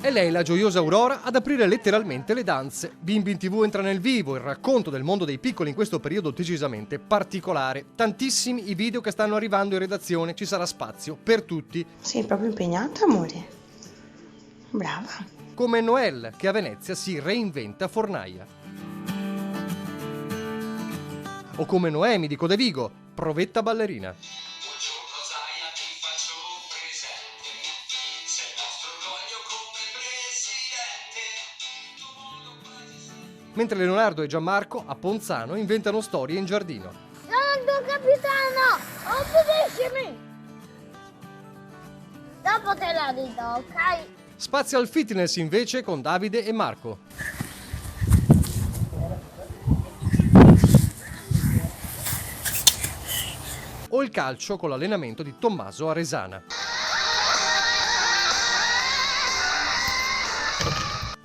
È lei la gioiosa Aurora ad aprire letteralmente le danze. Bimbi in TV entra nel vivo, il racconto del mondo dei piccoli in questo periodo decisamente particolare. Tantissimi i video che stanno arrivando in redazione, ci sarà spazio per tutti. Sei proprio impegnata, amore? Brava. Come Noelle, che a Venezia si reinventa fornaia. O come Noemi di Codevigo, provetta ballerina. Mentre Leonardo e Gianmarco a Ponzano inventano storie in giardino. Santo capitano, obbediscimi! Dopo te la ridò, ok? Spazio al fitness invece con Davide e Marco. O il calcio con l'allenamento di Tommaso Aresana.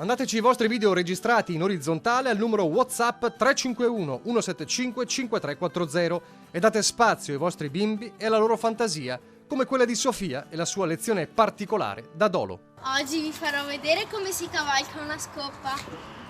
Mandateci i vostri video registrati in orizzontale al numero WhatsApp 351 175 5340 e date spazio ai vostri bimbi e alla loro fantasia, come quella di Sofia e la sua lezione particolare da Dolo. Oggi vi farò vedere come si cavalca una scoppa.